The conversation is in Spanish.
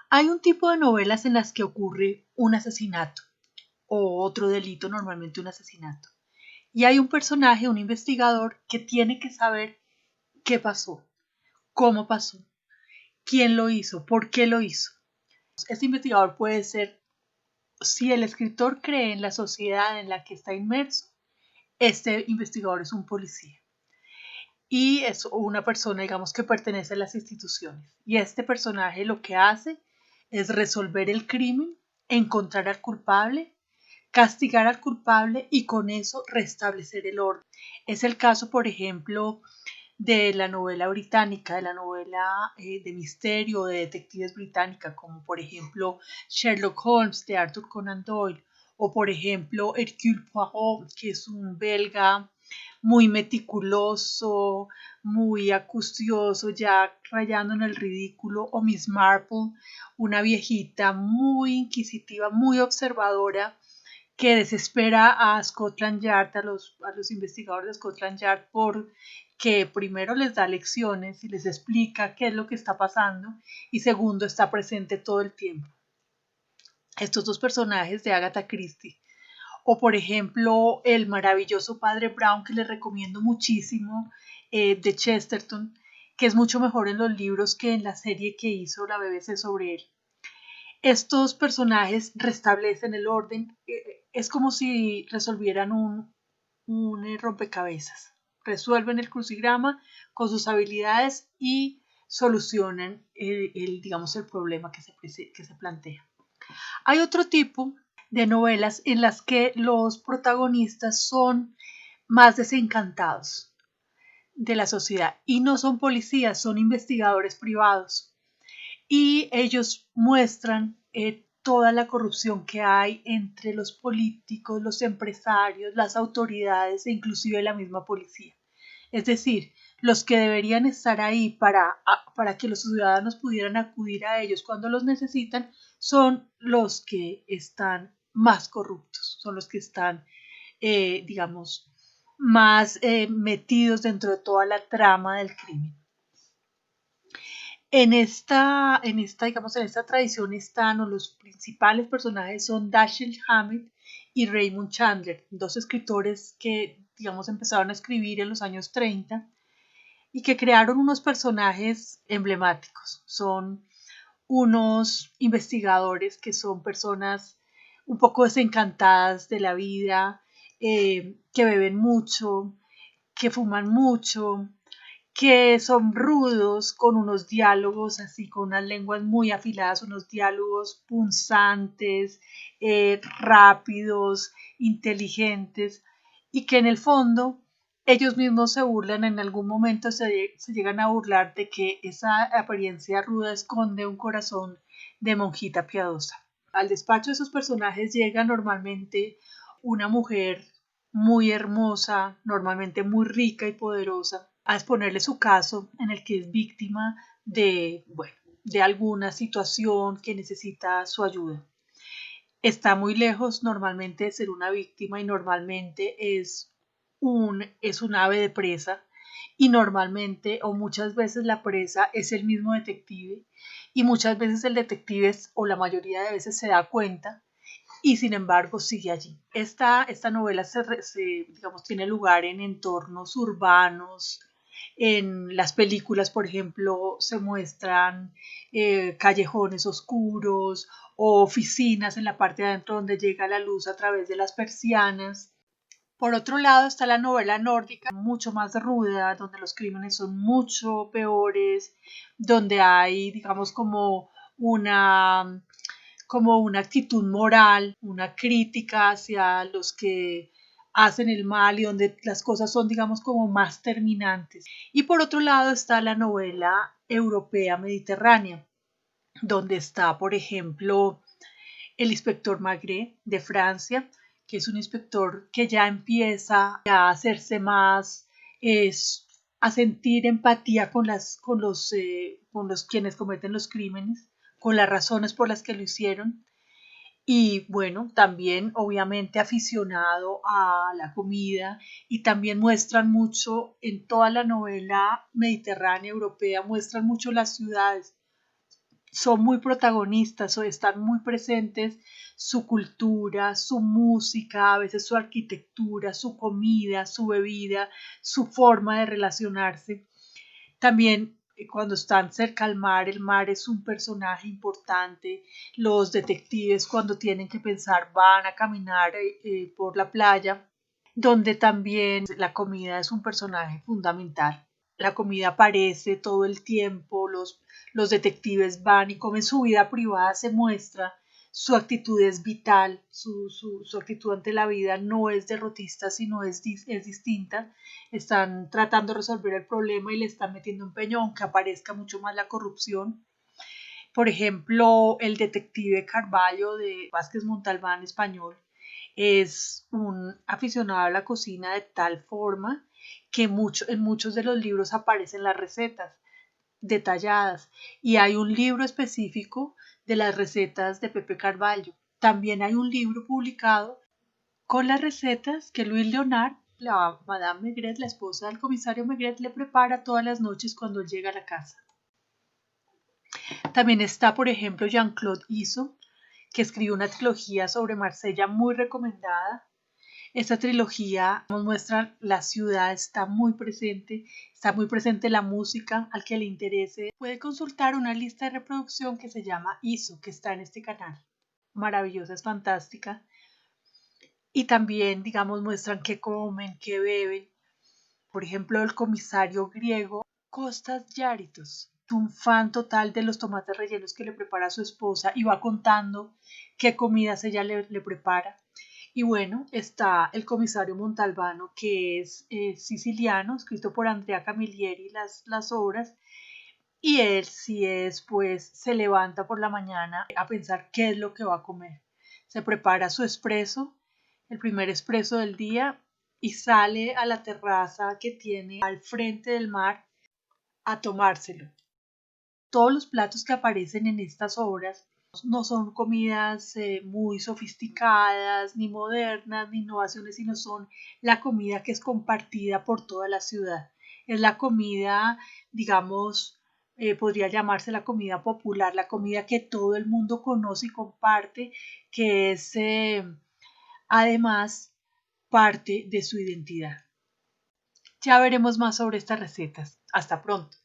Hay un tipo de novelas en las que ocurre un asesinato o otro delito, normalmente un asesinato. Y hay un personaje, un investigador, que tiene que saber qué pasó, cómo pasó, quién lo hizo, por qué lo hizo. Este investigador puede ser, si el escritor cree en la sociedad en la que está inmerso, este investigador es un policía y es una persona, digamos, que pertenece a las instituciones. Y este personaje lo que hace es resolver el crimen, encontrar al culpable, castigar al culpable y con eso restablecer el orden. Es el caso, por ejemplo, de la novela británica, de la novela de misterio, de detectives británica, como por ejemplo Sherlock Holmes de Arthur Conan Doyle, o por ejemplo Hercule Poirot, que es un belga muy meticuloso, muy acucioso, ya rayando en el ridículo, o Miss Marple, una viejita muy inquisitiva, muy observadora, que desespera a Scotland Yard, a los investigadores de Scotland Yard, porque primero les da lecciones y les explica qué es lo que está pasando y segundo está presente todo el tiempo. Estos dos personajes de Agatha Christie. O por ejemplo el maravilloso Padre Brown, que les recomiendo muchísimo, de Chesterton, que es mucho mejor en los libros que en la serie que hizo la BBC sobre él. Estos personajes restablecen el orden, es como si resolvieran un rompecabezas, resuelven el crucigrama con sus habilidades y solucionan digamos, el problema que se plantea. Hay otro tipo de novelas en las que los protagonistas son más desencantados de la sociedad y no son policías, son investigadores privados y ellos muestran toda la corrupción que hay entre los políticos, los empresarios, las autoridades e inclusive la misma policía. Es decir, los que deberían estar ahí para que los ciudadanos pudieran acudir a ellos cuando los necesitan son los que están más corruptos, son los que están, digamos, más metidos dentro de toda la trama del crimen. Digamos, en esta tradición están, o los principales personajes son Dashiell Hammett y Raymond Chandler, dos escritores que, digamos, empezaron a escribir en los años 30 y que crearon unos personajes emblemáticos. Son unos investigadores que son personas un poco desencantadas de la vida, que beben mucho, que fuman mucho, que son rudos, con unos diálogos así, con unas lenguas muy afiladas, unos diálogos punzantes, rápidos, inteligentes, y que en el fondo ellos mismos se burlan, en algún momento se llegan a burlar de que esa apariencia ruda esconde un corazón de monjita piadosa. Al despacho de esos personajes llega normalmente una mujer muy hermosa, normalmente muy rica y poderosa, a exponerle su caso en el que es víctima de, bueno, de alguna situación que necesita su ayuda. Está muy lejos normalmente de ser una víctima y normalmente es un ave de presa y normalmente o muchas veces la presa es el mismo detective y muchas veces el detective o la mayoría de veces se da cuenta y sin embargo sigue allí. Esta novela digamos, tiene lugar en entornos urbanos. En las películas, por ejemplo, se muestran callejones oscuros o oficinas en la parte de adentro donde llega la luz a través de las persianas. Por otro lado está la novela nórdica, mucho más ruda, donde los crímenes son mucho peores, donde hay, digamos, como una actitud moral, una crítica hacia los que hacen el mal y donde las cosas son, digamos, como más terminantes. Y por otro lado está la novela europea mediterránea, donde está, por ejemplo, el inspector Maigret de Francia, que es un inspector que ya empieza a hacerse más, a sentir empatía con los quienes cometen los crímenes, con las razones por las que lo hicieron. Y bueno, también obviamente aficionado a la comida y también muestran mucho en toda la novela mediterránea europea, muestran mucho las ciudades. son muy protagonistas o están muy presentes su cultura, su música, a veces su arquitectura, su comida, su bebida, su forma de relacionarse. También cuando están cerca al mar, el mar es un personaje importante. Los detectives cuando tienen que pensar van a caminar por la playa, donde también la comida es un personaje fundamental. La comida aparece todo el tiempo, los detectives van y comen, su vida privada se muestra, su actitud es vital, su actitud ante la vida no es derrotista, sino es distinta. Están tratando de resolver el problema y le están metiendo empeño, aunque aparezca mucho más la corrupción. Por ejemplo, el detective Carballo de Vázquez Montalbán español es un aficionado a la cocina de tal forma que en muchos de los libros aparecen las recetas detalladas y hay un libro específico de las recetas de Pepe Carballo. También hay un libro publicado con las recetas que Louis Leonard, la Madame Maigret, la esposa del comisario Maigret, le prepara todas las noches cuando llega a la casa. También está, por ejemplo, Jean-Claude Izzo, que escribió una trilogía sobre Marsella muy recomendada. Esta trilogía nos muestra la ciudad, está muy presente la música, al que le interese puede consultar una lista de reproducción que se llama ISO, que está en este canal. Maravillosa, es fantástica. Y también, digamos, muestran qué comen, qué beben. Por ejemplo, el comisario griego Kostas Yáritos, un fan total de los tomates rellenos que le prepara a su esposa y va contando qué comidas ella le prepara. Y bueno, está el comisario Montalbano, que es siciliano, escrito por Andrea Camilleri las obras, y él sí es, pues, se levanta por la mañana a pensar qué es lo que va a comer. Se prepara su espresso, el primer espresso del día, y sale a la terraza que tiene al frente del mar a tomárselo. Todos los platos que aparecen en estas obras no son comidas muy sofisticadas, ni modernas, ni innovaciones, sino son la comida que es compartida por toda la ciudad. Es la comida, digamos, podría llamarse la comida popular, la comida que todo el mundo conoce y comparte, que es además parte de su identidad. Ya veremos más sobre estas recetas. Hasta pronto.